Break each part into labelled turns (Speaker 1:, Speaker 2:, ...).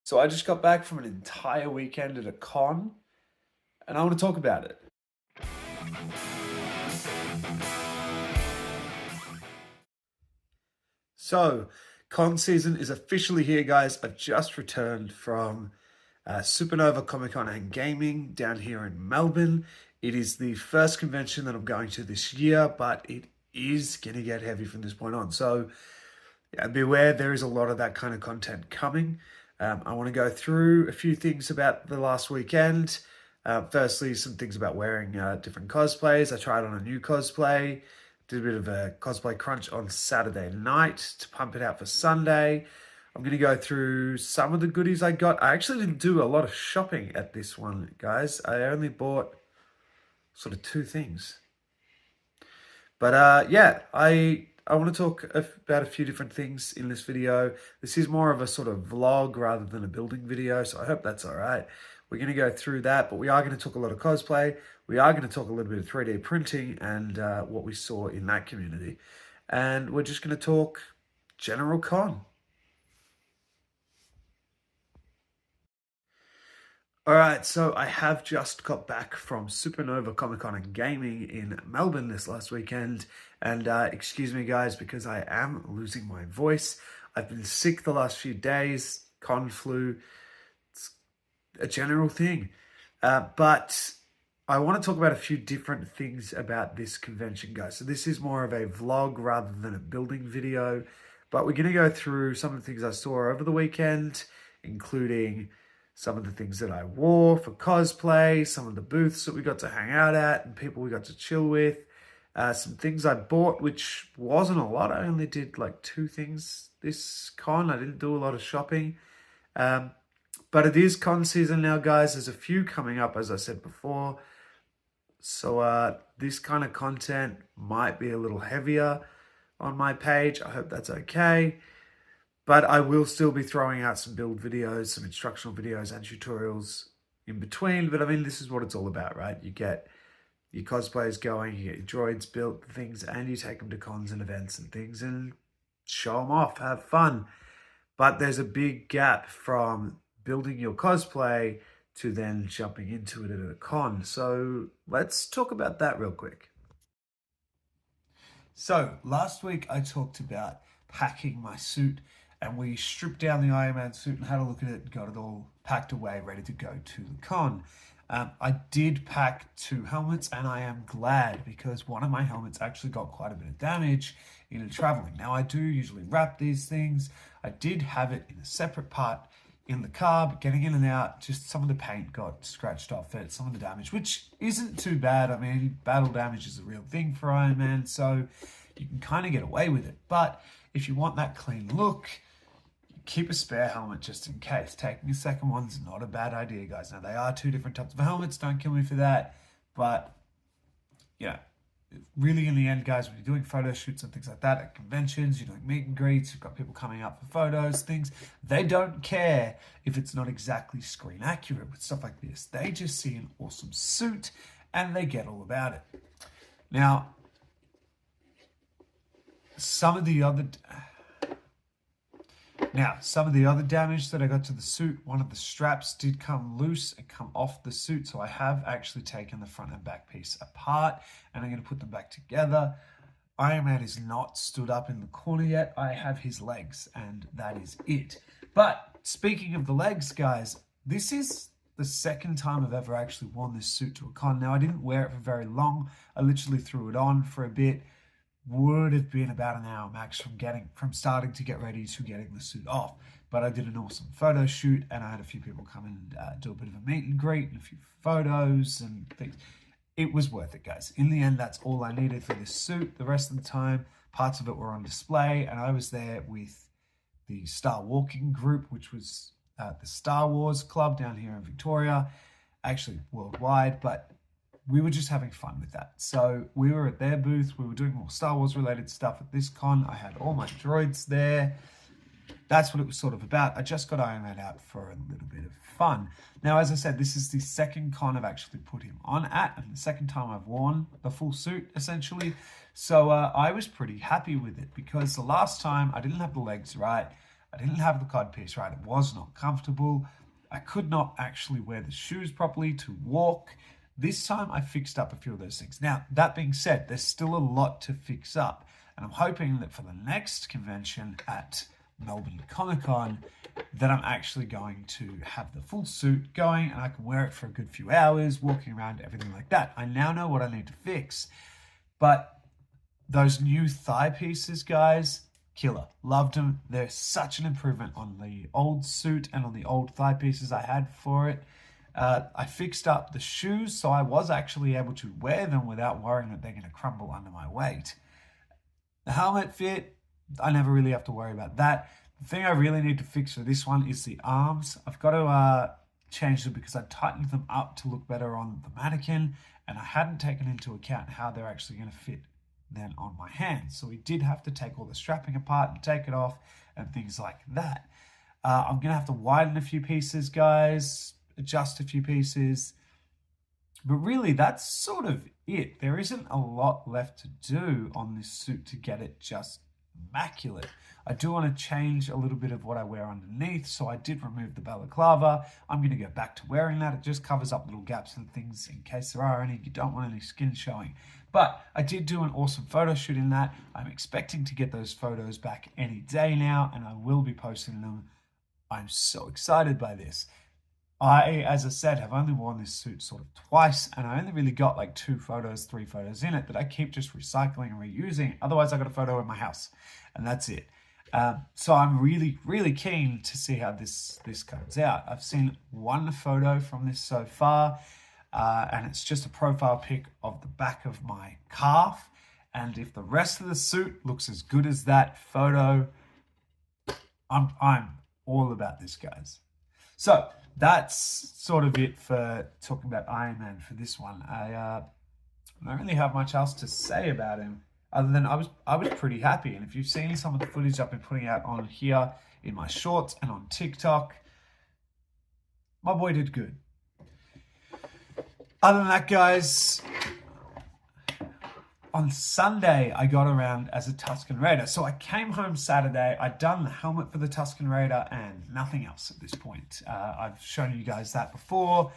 Speaker 1: So I just got back from an entire weekend at a con, and I want to talk about it. So, con season is officially here, guys. I've just returned from Supernova Comic-Con and Gaming down here in Melbourne. It is the first convention that I'm going to this year, but it is going to get heavy from this point on. So, yeah, beware, there is a lot of that kind of content coming. I want to go through a few things about the last weekend. Firstly, some things about wearing different cosplays. I tried on a new cosplay, did a bit of a cosplay crunch on Saturday night to pump it out for Sunday. I'm going to go through some of the goodies I got. I actually didn't do a lot of shopping at this one, guys. I only bought sort of two things. But yeah, I want to talk about a few different things in this video. This is more of a sort of vlog rather than a building video, so I hope that's all right. We're going to go through that, but we are going to talk a lot of cosplay. We are going to talk a little bit of 3D printing and what we saw in that community. And we're just going to talk general con. All right, so I have just got back from Supernova Comic-Con and Gaming in Melbourne this last weekend. And excuse me, guys, because I am losing my voice. I've been sick the last few days, con flu. It's a general thing. But I want to talk about a few different things about this convention, guys. So this is more of a vlog rather than a building video. But we're going to go through some of the things I saw over the weekend, including some of the things that I wore for cosplay, some of the booths that we got to hang out at and people we got to chill with, some things I bought, which wasn't a lot. I only did like two things this con. I didn't do a lot of shopping. But it is con season now, guys. There's a few coming up, as I said before. So this kind of content might be a little heavier on my page. I hope that's okay. But I will still be throwing out some build videos, some instructional videos and tutorials in between. But I mean, this is what it's all about, right? You get your cosplays going, you get your droids built, things, and you take them to cons and events and things and show them off, have fun. But there's a big gap from building your cosplay to then jumping into it at a con. So let's talk about that real quick. So last week I talked about packing my suit, and we stripped down the Ironman suit and had a look at it and got it all packed away, ready to go to the con. I did pack two helmets, and I am glad because one of my helmets actually got quite a bit of damage in traveling. Now, I do usually wrap these things. I did have it in a separate part in the car, but getting in and out, just some of the paint got scratched off it, some of the damage, which isn't too bad. I mean, battle damage is a real thing for Ironman, so you can kind of get away with it. But if you want that clean look, keep a spare helmet just in case. Taking a second one's not a bad idea, guys. Now, they are two different types of helmets. Don't kill me for that. But, yeah, really in the end, guys, when you're doing photo shoots and things like that at conventions, you're doing meet and greets, you've got people coming up for photos, things, they don't care if it's not exactly screen accurate with stuff like this. They just see an awesome suit and they get all about it. Now, some of the other damage that I got to the suit, one of the straps did come loose and come off the suit. So I have actually taken the front and back piece apart and I'm going to put them back together. Iron Man is not stood up in the corner yet. I have his legs and that is it. But speaking of the legs, guys, this is the second time I've ever actually worn this suit to a con. Now, I didn't wear it for very long. I literally threw it on for a bit. Would have been about an hour max from starting to get ready to getting the suit off. But I did an awesome photo shoot and I had a few people come in and do a bit of a meet and greet and a few photos and things. It was worth it, guys. In the end, that's all I needed for this suit. The rest of the time, parts of it were on display and I was there with the Star Walking group, which was the Star Wars Club down here in Victoria, actually worldwide, but we were just having fun with that. So we were at their booth. We were doing more Star Wars related stuff at this con. I had all my droids there. That's what it was sort of about. I just got Iron Man out for a little bit of fun. Now, as I said, this is the second con I've actually put him on at, and the second time I've worn the full suit, essentially. So I was pretty happy with it because the last time I didn't have the legs right. I didn't have the cod piece right. It was not comfortable. I could not actually wear the shoes properly to walk. This time I fixed up a few of those things. Now, that being said, there's still a lot to fix up. And I'm hoping that for the next convention at Melbourne Comic-Con, that I'm actually going to have the full suit going and I can wear it for a good few hours, walking around, everything like that. I now know what I need to fix. But those new thigh pieces, guys, killer. Loved them. They're such an improvement on the old suit and on the old thigh pieces I had for it. I fixed up the shoes, so I was actually able to wear them without worrying that they're going to crumble under my weight. The helmet fit, I never really have to worry about that. The thing I really need to fix for this one is the arms. I've got to change them because I tightened them up to look better on the mannequin, and I hadn't taken into account how they're actually going to fit then on my hands. So we did have to take all the strapping apart and take it off and things like that. I'm going to have to widen a few pieces, guys, adjust a few pieces. But really, that's sort of it. There isn't a lot left to do on this suit to get it just immaculate. I do want to change a little bit of what I wear underneath, so I did remove the balaclava. I'm going to go back to wearing that. It just covers up little gaps and things in case there are any. You don't want any skin showing. But I did do an awesome photo shoot in that. I'm expecting to get those photos back any day now, and I will be posting them. I'm so excited by this. I, as I said, have only worn this suit sort of twice, and I only really got like 3 photos in it that I keep just recycling and reusing. Otherwise, I got a photo in my house, and that's it. So I'm really, really keen to see how this comes out. I've seen one photo from this so far, and it's just a profile pic of the back of my calf. And if the rest of the suit looks as good as that photo, I'm all about this, guys. So that's sort of it for talking about Iron Man for this one. I don't really have much else to say about him other than I was pretty happy. And if you've seen some of the footage I've been putting out on here in my shorts and on TikTok, my boy did good. Other than that, guys, on Sunday, I got around as a Tusken Raider. So I came home Saturday. I'd done the helmet for the Tusken Raider and nothing else at this point. I've shown you guys that before.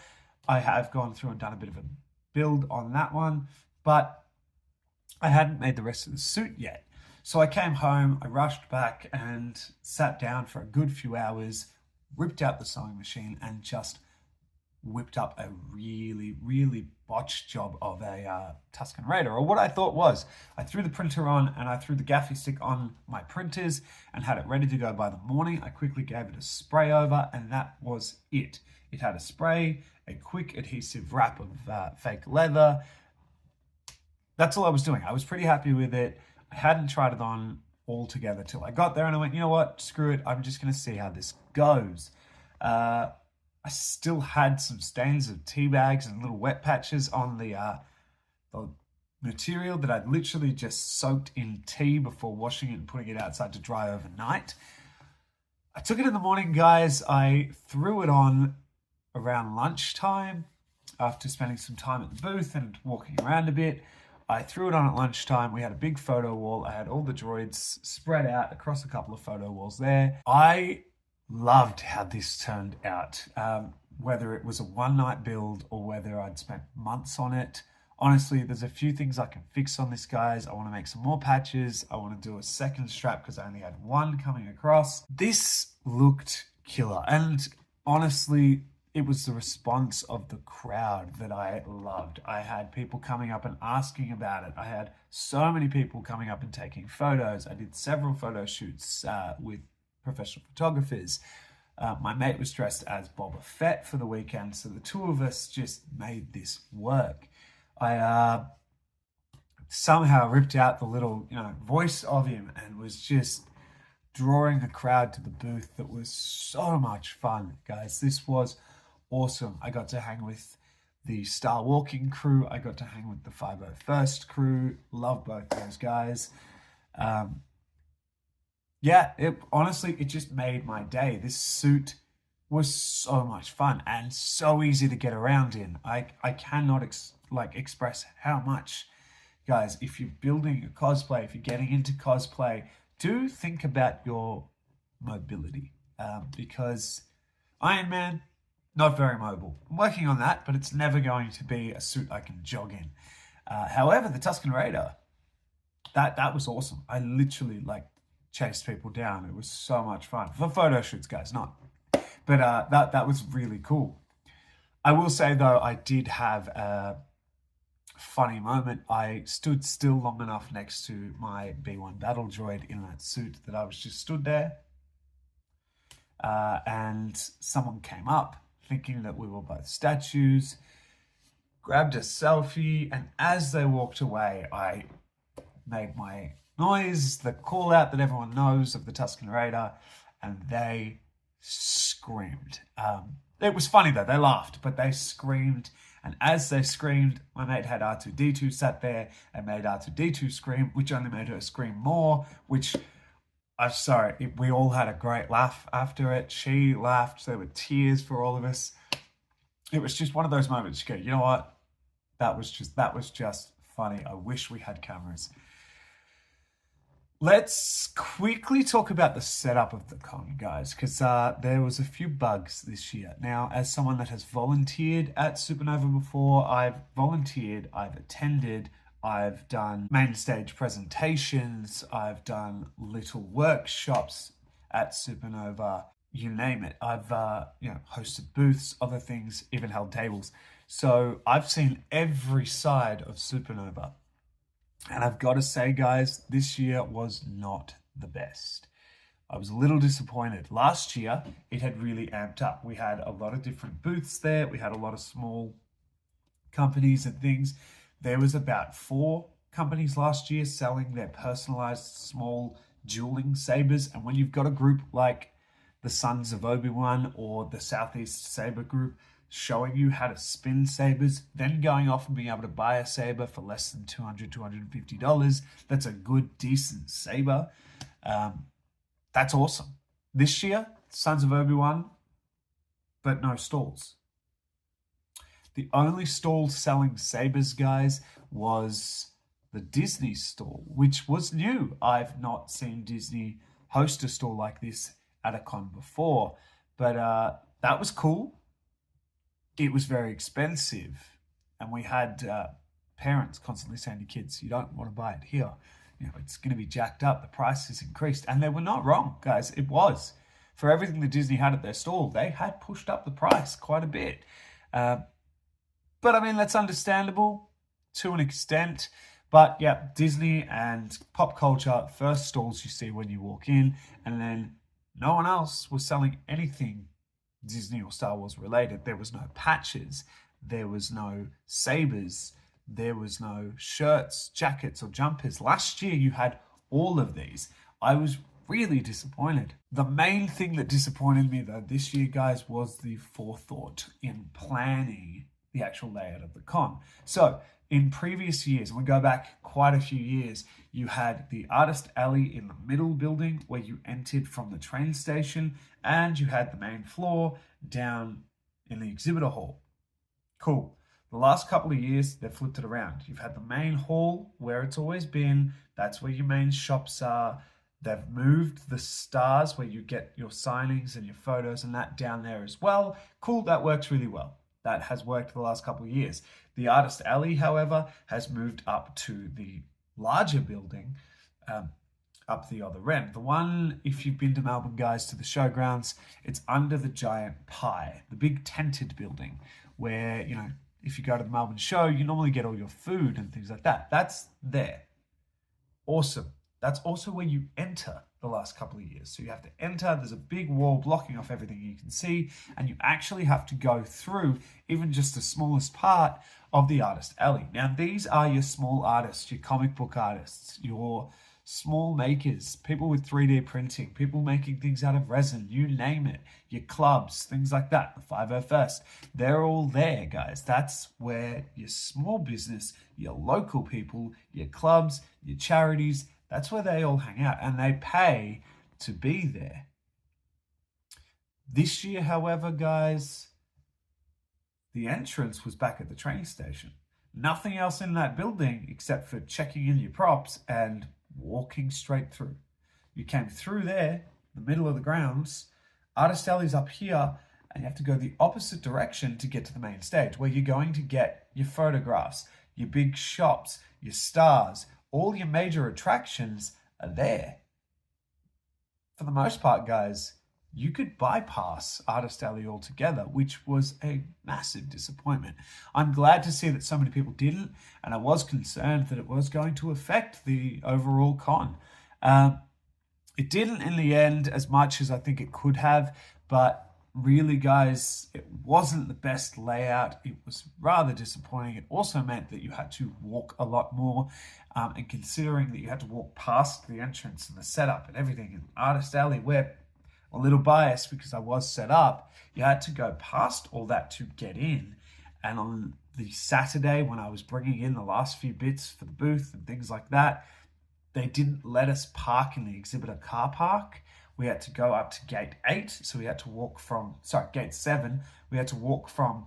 Speaker 1: I have gone through and done a bit of a build on that one, but I hadn't made the rest of the suit yet. So I came home, I rushed back and sat down for a good few hours, ripped out the sewing machine and just whipped up a really, really botched job of a Tusken Raider, or what I thought was. I threw the printer on and I threw the gaffy stick on my printers and had it ready to go by the morning. I quickly gave it a spray over and that was it. It had a spray, a quick adhesive wrap of fake leather. That's all I was doing. I was pretty happy with it. I hadn't tried it on all together till I got there and I went, you know what, screw it. I'm just going to see how this goes. I still had some stains of tea bags and little wet patches on the material that I'd literally just soaked in tea before washing it and putting it outside to dry overnight. I took it in the morning, guys. I threw it on around lunchtime after spending some time at the booth and walking around a bit. I threw it on at lunchtime. We had a big photo wall. I had all the droids spread out across a couple of photo walls there. I loved how this turned out, whether it was a one-night build or whether I'd spent months on it. Honestly, there's a few things I can fix on this, guys. I want to make some more patches. I want to do a second strap because I only had one coming across. This looked killer. And honestly, it was the response of the crowd that I loved. I had people coming up and asking about it. I had so many people coming up and taking photos. I did several photo shoots with professional photographers. My mate was dressed as Boba Fett for the weekend, so the two of us just made this work. I somehow ripped out the little, voice of him and was just drawing a crowd to the booth. That was so much fun, guys. This was awesome. I got to hang with the Star Walking crew. I got to hang with the 501st crew. Love both those guys. Yeah, honestly, it just made my day. This suit was so much fun and so easy to get around in. I cannot express how much. Guys, if you're building a cosplay, if you're getting into cosplay, do think about your mobility because Iron Man, not very mobile. I'm working on that, but it's never going to be a suit I can jog in. However, the Tusken Raider, that was awesome. I literally chased people down. It was so much fun for photo shoots, guys. Not, but that was really cool. I will say though, I did have a funny moment. I stood still long enough next to my B1 battle droid in that suit that I was just stood there, and someone came up thinking that we were both statues, grabbed a selfie, and as they walked away, I made my noise, the call out that everyone knows of the Tusken Raider, and they screamed. It was funny though, they laughed, but they screamed, and as they screamed, my mate had R2-D2 sat there and made R2-D2 scream, which only made her scream more, which, I'm sorry, we all had a great laugh after it. She laughed, there were tears for all of us. It was just one of those moments you go, you know what, that was just funny. I wish we had cameras. Let's quickly talk about the setup of the con, guys, because there was a few bugs this year. Now, as someone that has volunteered at Supernova before, I've volunteered, I've attended, I've done main stage presentations, I've done little workshops at Supernova, you name it. I've hosted booths, other things, even held tables. So I've seen every side of Supernova. And I've got to say, guys, this year was not the best. I was a little disappointed. Last year, it had really amped up. We had a lot of different booths there. We had a lot of small companies and things. There was about 4 companies last year selling their personalized small dueling sabers. And when you've got a group like the Sons of Obi-Wan or the Southeast Saber group showing you how to spin sabers, then going off and being able to buy a saber for less than $200, $250, that's a good, decent saber. That's awesome. This year, Sons of Obi-Wan, but no stalls. The only stall selling sabers, guys, was the Disney stall, which was new. I've not seen Disney host a stall like this at a con before, but that was cool. It was very expensive, and we had parents constantly saying to kids, you don't want to buy it here. You know, it's going to be jacked up. The price is increased. And they were not wrong, guys. It was. For everything that Disney had at their stall, they had pushed up the price quite a bit. But I mean, that's understandable to an extent. But yeah, Disney and pop culture, first stalls you see when you walk in, and then no one else was selling anything Disney or Star Wars related. There was no patches, there was no sabers, there was no shirts, jackets, or jumpers. Last year you had all of these. I was really disappointed. The main thing that disappointed me though this year, guys, was the forethought in planning the actual layout of the con. So in previous years, and we go back quite a few years, you had the artist alley in the middle building where you entered from the train station, and you had the main floor down in the exhibitor hall. Cool. The last couple of years, they've flipped it around. You've had the main hall where it's always been. That's where your main shops are. They've moved the stars where you get your signings and your photos and that down there as well. Cool, that works really well. That has worked the last couple of years. The artist alley, however, has moved up to the larger building, up the other end. The one, if you've been to Melbourne, guys, to the showgrounds, it's under the giant pie, the big tented building where, you know, if you go to the Melbourne show, you normally get all your food and things like that. That's there. Awesome. That's also where you enter the last couple of years. So you have to enter, there's a big wall blocking off everything you can see, and you actually have to go through even just the smallest part of the artist alley. Now, these are your small artists, your comic book artists, your small makers, people with 3D printing, people making things out of resin, you name it, your clubs, things like that, the 501st, they're all there, guys. That's where your small business, your local people, your clubs, your charities, that's where they all hang out, and they pay to be there. This year, however, guys, the entrance was back at the train station. Nothing else in that building except for checking in your props and walking straight through. You came through there, the middle of the grounds. Artist Alley's up here, and you have to go the opposite direction to get to the main stage, where you're going to get your photographs, your big shops, your stars, all your major attractions are there. For the most part, guys, you could bypass Artist Alley altogether, which was a massive disappointment. I'm glad to see that so many people didn't, and I was concerned that it was going to affect the overall con. It didn't in the end as much as I think it could have, but really, guys, it wasn't the best layout. It was rather disappointing. It also meant that you had to walk a lot more, and considering that you had to walk past the entrance and the setup and everything in Artist Alley, where a little biased because I was set up, you had to go past all that to get in. And on the Saturday, when I was bringing in the last few bits for the booth and things like that, they didn't let us park in the exhibitor car park. We had to go up to gate 8, so we had to walk from, gate 7. We had to walk from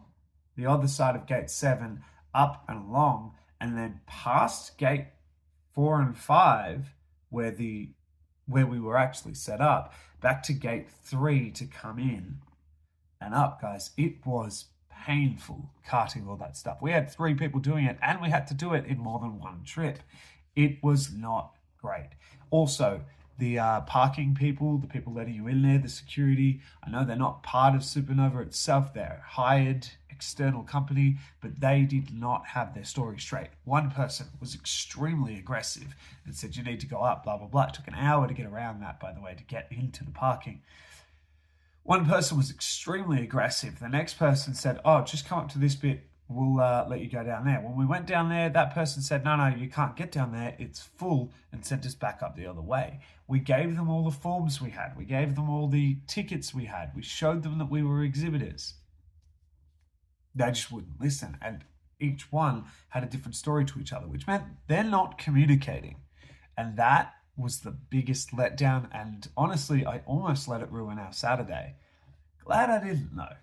Speaker 1: the other side of gate 7 up and along, and then past gate 4 and 5, where we were actually set up, back to gate 3 to come in and up, guys. It was painful carting all that stuff. We had 3 people doing it, and we had to do it in more than one trip. It was not great. Also, the parking people, the people letting you in there, the security, I know they're not part of Supernova itself. They're a hired external company, but they did not have their story straight. One person was extremely aggressive and said, you need to go up, blah, blah, blah. It took an hour to get around that, by the way, to get into the parking. One person was extremely aggressive. The next person said, oh, just come up to this bit. We'll let you go down there. When we went down there, that person said, no, you can't get down there. It's full, and sent us back up the other way. We gave them all the forms we had. We gave them all the tickets we had. We showed them that we were exhibitors. They just wouldn't listen. And each one had a different story to each other, which meant they're not communicating. And that was the biggest letdown. And honestly, I almost let it ruin our Saturday. Glad I didn't, though.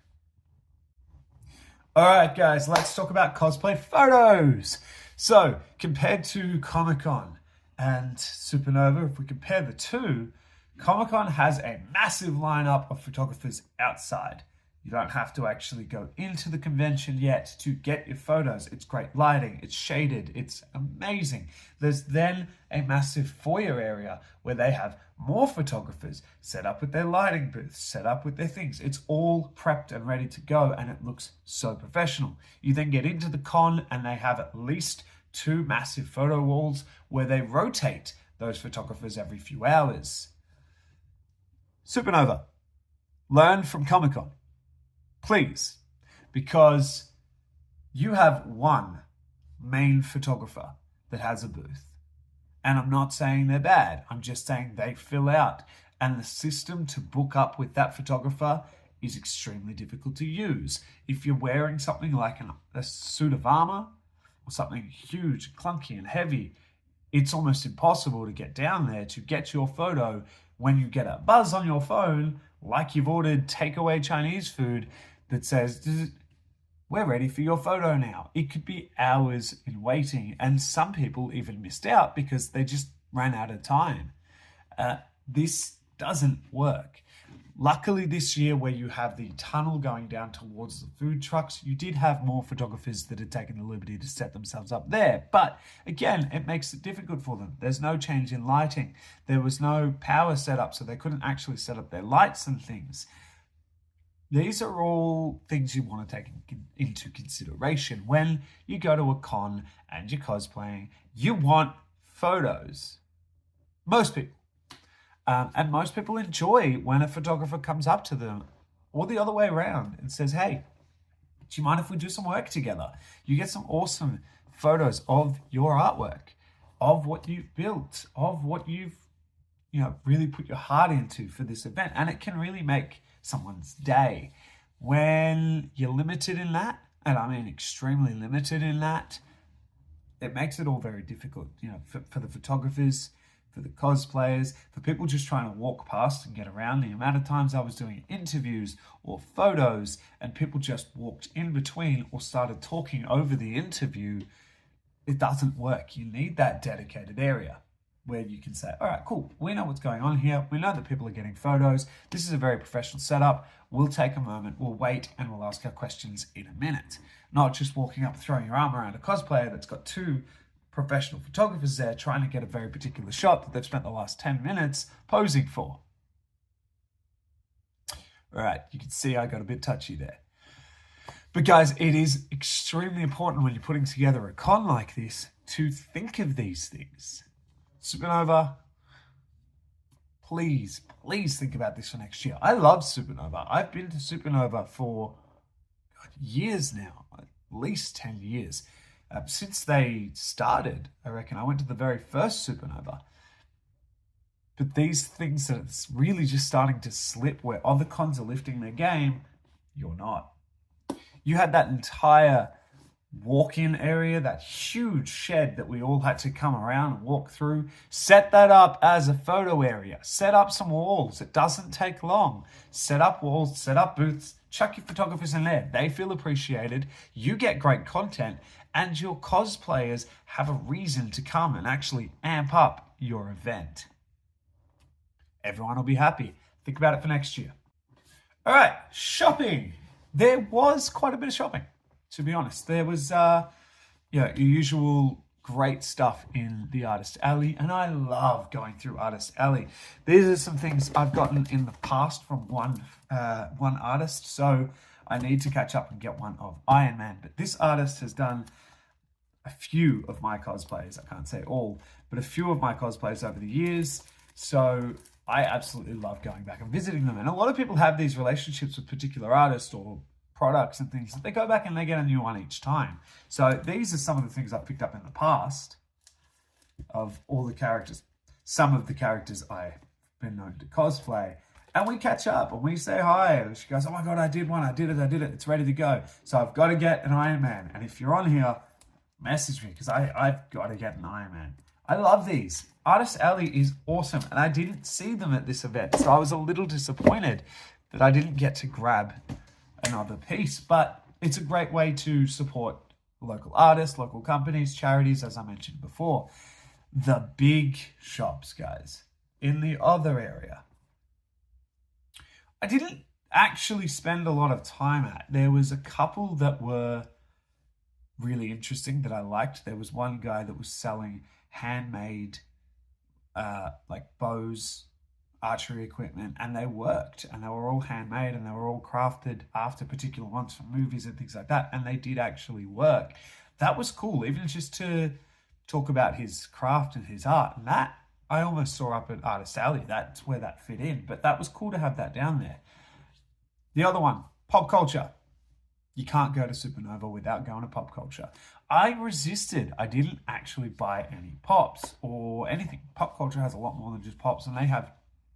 Speaker 1: All right, guys, let's talk about cosplay photos. So, compared to Comic-Con and Supernova, if we compare the two, Comic-Con has a massive lineup of photographers outside. You don't have to actually go into the convention yet to get your photos. It's great lighting, it's shaded, it's amazing. There's then a massive foyer area where they have more photographers set up with their lighting booths, set up with their things. It's all prepped and ready to go, and it looks so professional. You then get into the con and they have at least 2 massive photo walls where they rotate those photographers every few hours. Supernova, learn from Comic-Con. Please, because you have one main photographer that has a booth. And I'm not saying they're bad. I'm just saying they fill out. And the system to book up with that photographer is extremely difficult to use. If you're wearing something like a suit of armor or something huge, clunky and heavy, it's almost impossible to get down there to get your photo when you get a buzz on your phone, like you've ordered takeaway Chinese food, that says, we're ready for your photo now. It could be hours in waiting, and some people even missed out because they just ran out of time. This doesn't work. Luckily this year, where you have the tunnel going down towards the food trucks, you did have more photographers that had taken the liberty to set themselves up there. But again, it makes it difficult for them. There's no change in lighting. There was no power setup, so they couldn't actually set up their lights and things. These are all things you want to take into consideration when you go to a con and you're cosplaying. You want photos. Most people. And most people enjoy when a photographer comes up to them, or the other way around, and says, hey, do you mind if we do some work together? You get some awesome photos of your artwork, of what you've built, of what you've really put your heart into for this event. And it can really make someone's day. When you're limited in that, and I mean extremely limited in that, it makes it all very difficult, for the photographers, for the cosplayers, for people just trying to walk past and get around. The amount of times I was doing interviews or photos and people just walked in between or started talking over the interview, it doesn't work. You need that dedicated area. where you can say, all right, cool, we know what's going on here. We know that people are getting photos. This is a very professional setup. We'll take a moment, we'll wait, and we'll ask our questions in a minute. Not just walking up, throwing your arm around a cosplayer that's got two professional photographers there trying to get a very particular shot that they've spent the last 10 minutes posing for. All right, you can see I got a bit touchy there. But guys, it is extremely important when you're putting together a con like this to think of these things. Supernova, please think about this for next year. I love Supernova. I've been to Supernova for years now, at least 10 years. Since they started, I reckon. I went to the very first Supernova. But these things that it's really just starting to slip where other cons are lifting their game, you're not. You had that entire walk-in area, that huge shed that we all had to come around and walk through. Set that up as a photo area. Set up some walls. It doesn't take long. Set up walls, set up booths, chuck your photographers in there. They feel appreciated. You get great content, and your cosplayers have a reason to come and actually amp up your event. Everyone will be happy. Think about it for next year. All right, shopping. There was quite a bit of shopping, to be honest. There was, your usual great stuff in the Artist Alley, and I love going through Artist Alley. These are some things I've gotten in the past from one artist, so I need to catch up and get one of Iron Man. But this artist has done a few of my cosplays. I can't say all, but a few of my cosplays over the years. So I absolutely love going back and visiting them. And a lot of people have these relationships with particular artists or products and things that they go back and they get a new one each time. So these are some of the things I've picked up in the past of all the characters. Some of the characters I've been known to cosplay. And we catch up and we say hi. And she goes, oh my God, I did one. I did it. It's ready to go. So I've got to get an Iron Man. And if you're on here, message me because I've got to get an Iron Man. I love these. Artist Alley is awesome, and I didn't see them at this event, so I was a little disappointed that I didn't get to grab another piece, but it's a great way to support local artists, local companies, charities, as I mentioned before. The big shops, guys, in the other area, I didn't actually spend a lot of time at. There was a couple that were really interesting that I liked. There was one guy that was selling handmade like bows, archery equipment, and they worked, and they were all handmade, and they were all crafted after particular ones from movies and things like that, and they did actually work. That was cool, even just to talk about his craft and his art, and that I almost saw up at Artist Alley. That's where that fit in, but that was cool to have that down there. The other one, pop culture. You can't go to Supernova without going to pop culture. I resisted. I didn't actually buy any pops or anything. Pop culture has a lot more than just pops, and they have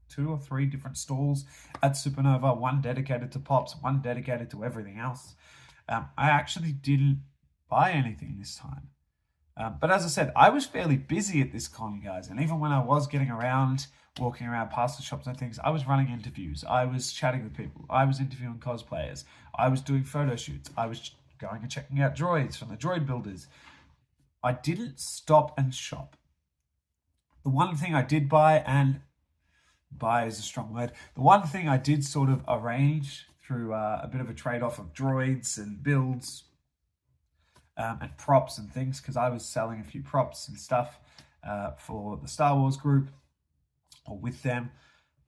Speaker 1: 2 or 3 different stalls at Supernova, one dedicated to pops, one dedicated to everything else. I actually didn't buy anything this time. But as I said, I was fairly busy at this con, guys, and even when I was getting around, walking around past the shops and things, I was running interviews, I was chatting with people, I was interviewing cosplayers, I was doing photo shoots, I was going and checking out droids from the droid builders. I didn't stop and shop. The one thing I did buy, and buy is a strong word, the one thing I did sort of arrange through a bit of a trade-off of droids and builds and props and things, because I was selling a few props and stuff for the Star Wars group, or with them.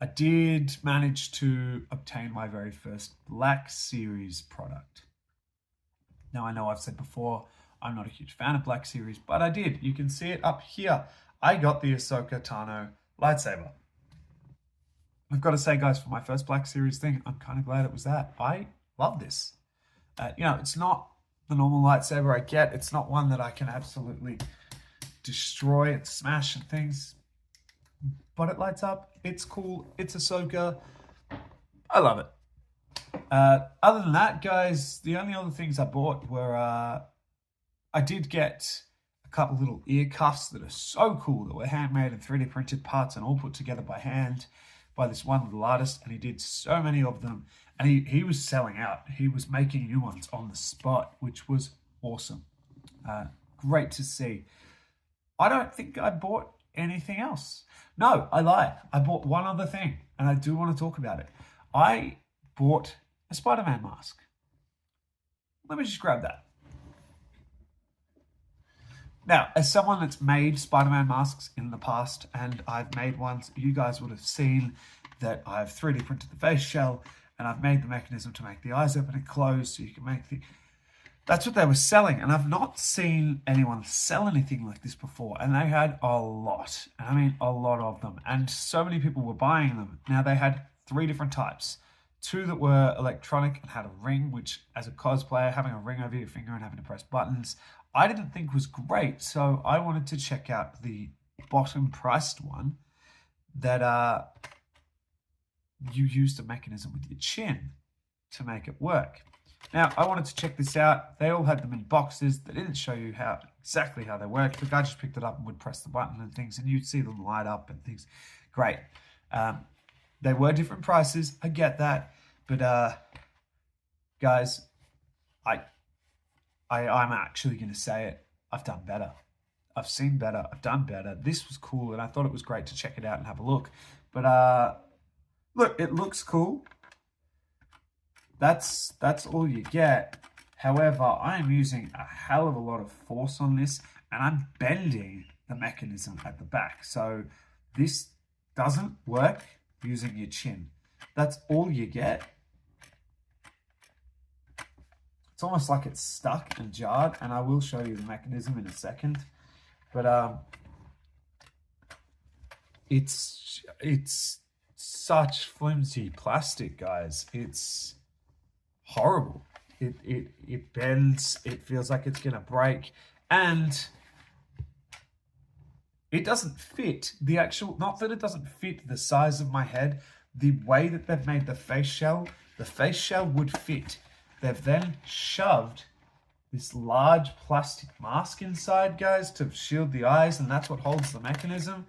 Speaker 1: I did manage to obtain my very first Black Series product. Now, I know I've said before, I'm not a huge fan of Black Series, but I did. You can see it up here. I got the Ahsoka Tano lightsaber. I've got to say, guys, for my first Black Series thing, I'm kind of glad it was that. I love this. It's not the normal lightsaber I get. It's not one that I can absolutely destroy and smash and things. But it lights up. It's cool. It's Ahsoka. I love it. Other than that, guys, the only other things I bought were I did get a couple little ear cuffs that are so cool, that were handmade and 3D printed parts and all put together by hand by this one little artist, and he did so many of them, and he was selling out. He was making new ones on the spot, which was awesome. Great to see. I don't think I bought anything else. No, I lied. I bought one other thing, and I do want to talk about it. I bought a Spider-Man mask. Let me just grab that. Now, as someone that's made Spider-Man masks in the past, and I've made ones, you guys would have seen that I've 3D printed the face shell, and I've made the mechanism to make the eyes open and close, so you can make the... That's what they were selling, and I've not seen anyone sell anything like this before, and they had a lot, and I mean a lot of them, and so many people were buying them. Now, they had 3 different types. 2 that were electronic and had a ring, which as a cosplayer, having a ring over your finger and having to press buttons, I didn't think was great, so I wanted to check out the bottom priced one that you use the mechanism with your chin to make it work. Now, I wanted to check this out. They all had them in boxes. They didn't show you exactly how they worked. The guy just picked it up and would press the button and things, and you'd see them light up and things. Great. They were different prices. I get that. But, guys, I'm actually going to say it. I've done better. I've seen better. I've done better. This was cool, and I thought it was great to check it out and have a look. But, look, it looks cool. That's all you get. However, I am using a hell of a lot of force on this, and I'm bending the mechanism at the back. So this doesn't work using your chin. That's all you get. It's almost like it's stuck and jarred, and I will show you the mechanism in a second. But it's such flimsy plastic, guys. It's horrible. It bends. It feels like it's gonna break, and it doesn't fit the actual. Not that it doesn't fit the size of my head. The way that they've made the face shell would fit. They've then shoved this large plastic mask inside, guys, to shield the eyes, and that's what holds the mechanism.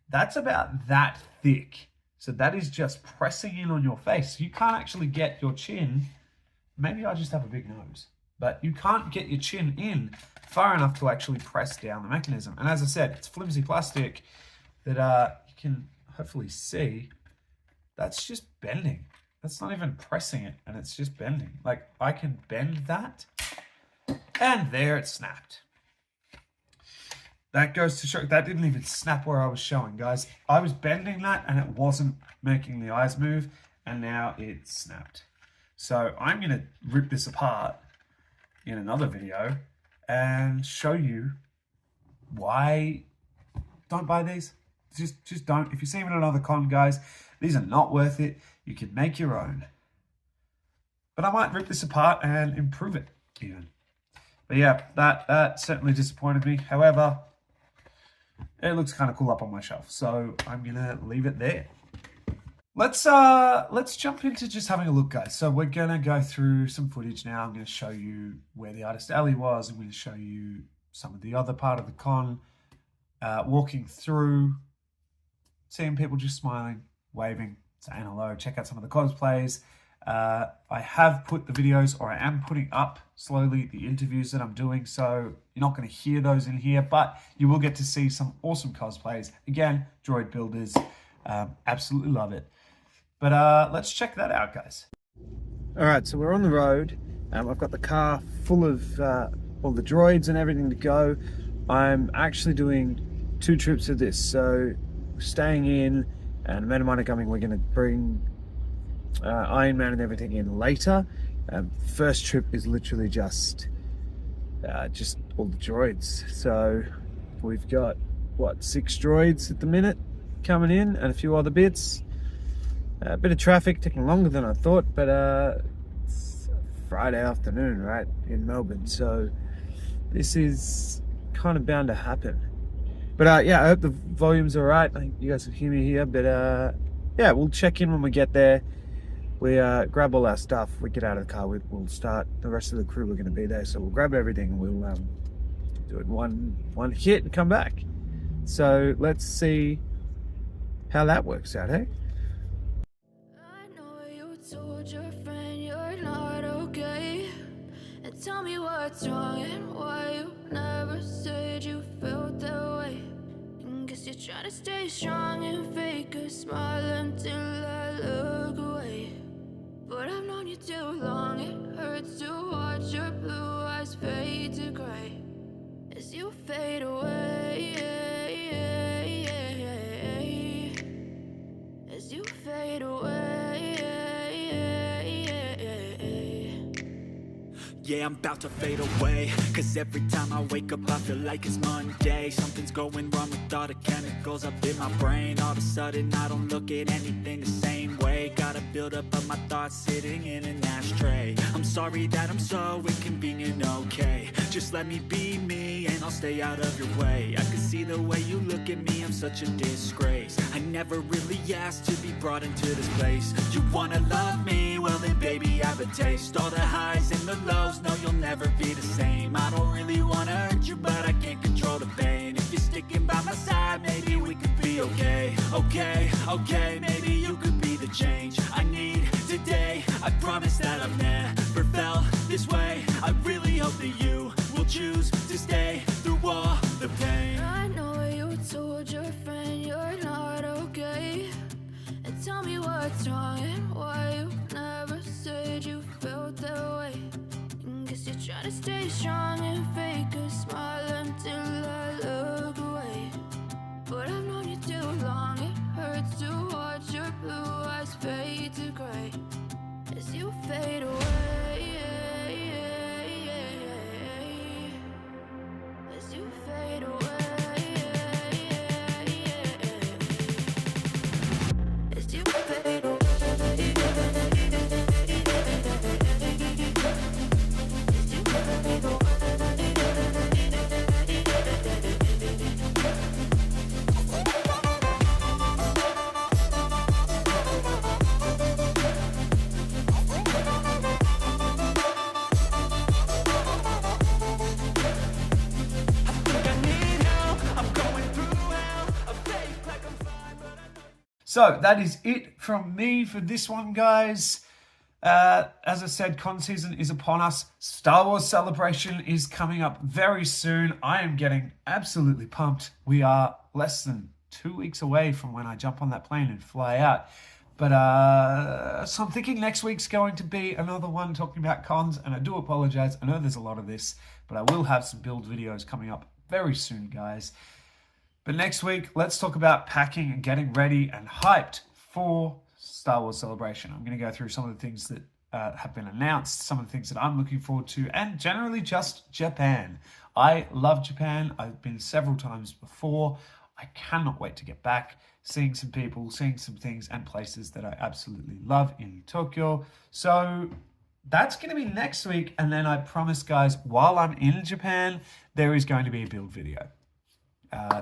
Speaker 1: That's about that thick. So that is just pressing in on your face. You can't actually get your chin. Maybe I just have a big nose, but you can't get your chin in far enough to actually press down the mechanism. And as I said, it's flimsy plastic that you can hopefully see. That's just bending. That's not even pressing it, and it's just bending. Like, I can bend that, and there it snapped. That goes to show, that didn't even snap where I was showing, guys. I was bending that, and it wasn't making the eyes move, and now it snapped. So I'm going to rip this apart in another video and show you why don't buy these. Just don't. If you see them at another con, guys, these are not worth it. You can make your own. But I might rip this apart and improve it even. But yeah, that certainly disappointed me. However, it looks kind of cool up on my shelf, so I'm going to leave it there. Let's jump into just having a look, guys. So we're going to go through some footage now. I'm going to show you where the artist alley was. I'm going to show you some of the other part of the con, walking through, seeing people just smiling, waving, saying hello, check out some of the cosplays. I have put the videos, or I am putting up slowly the interviews that I'm doing, so you're not going to hear those in here, but you will get to see some awesome cosplays. Again, droid builders, absolutely love it. But let's check that out, guys. All right, so we're on the road. I've got the car full of all the droids and everything to go. I'm actually doing 2 trips of this, so staying in, and a mate of mine are coming. We're going to bring Ironman and everything in later. First trip is literally just all the droids. So we've got, what, 6 droids at the minute coming in, and a few other bits. A bit of traffic, taking longer than I thought, but it's Friday afternoon, right, in Melbourne, so this is kind of bound to happen. But yeah, I hope the volume's all right. I think you guys can hear me here, but yeah, we'll check in when we get there. We grab all our stuff, we get out of the car, we'll start. The rest of the crew are going to be there, so we'll grab everything and we'll do it one hit and come back. So let's see how that works out, hey?
Speaker 2: I know you told your friend you're not okay, and tell me what's wrong and why you never said you felt that way. And guess Guess you're trying to stay strong and fake a smile until I look away. But I've known you too long, it hurts to watch your blue eyes fade to gray as you fade away, as you fade away.
Speaker 3: Yeah, I'm about to fade away, cause every time I wake up I feel like it's Monday. Something's going wrong with all the chemicals up in my brain. All of a sudden I don't look at anything the same way. Got a buildup of my thoughts sitting in an ashtray. I'm sorry that I'm so inconvenient, okay. Just let me be me and I'll stay out of your way. I can see the way you look at me, I'm such a disgrace. I never really asked to be brought into this place. You wanna love me? Well then baby have a taste. All the highs and the lows, no you'll never be the same. I don't really wanna hurt you but I can't control the pain. If you're sticking by my side maybe we could be okay. Okay, maybe you could be the change I need today. I promise that I've never felt this way. I really hope that you will choose to stay through all the pain.
Speaker 2: I know you told your friend you're not okay, and tell me what's wrong and why you never said you felt that way. Guess you're trying to stay strong and fake a smile until I look away. But I've known you too long, it hurts to watch your blue eyes fade to gray as you fade away, as you fade away, as you fade away.
Speaker 1: So that is it from me for this one, guys. As I said, con season is upon us. Star Wars Celebration is coming up very soon. I am getting absolutely pumped. We are less than 2 weeks away from when I jump on that plane and fly out. But so I'm thinking next week's going to be another one talking about cons, and I do apologize. I know there's a lot of this, but I will have some build videos coming up very soon, guys. But next week, let's talk about packing and getting ready and hyped for Star Wars Celebration. I'm going to go through some of the things that have been announced, some of the things that I'm looking forward to, and generally just Japan. I love Japan. I've been several times before. I cannot wait to get back, seeing some people, seeing some things and places that I absolutely love in Tokyo. So that's going to be next week. And then I promise, guys, while I'm in Japan, there is going to be a build video.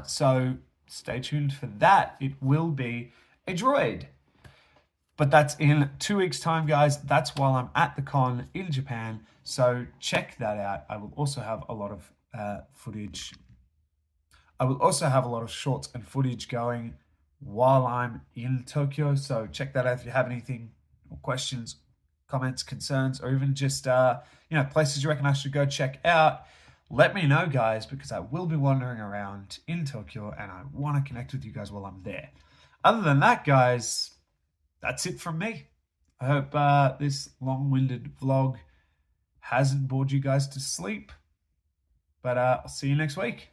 Speaker 1: So stay tuned for that. It will be a droid. But that's in 2 weeks' time, guys. That's while I'm at the con in Japan. So check that out. I will also have a lot of footage. I will also have a lot of shorts and footage going while I'm in Tokyo. So check that out if you have anything or questions, comments, concerns, or even just places you reckon I should go check out. Let me know, guys, because I will be wandering around in Tokyo and I want to connect with you guys while I'm there. Other than that, guys, that's it from me. I hope this long-winded vlog hasn't bored you guys to sleep. But I'll see you next week.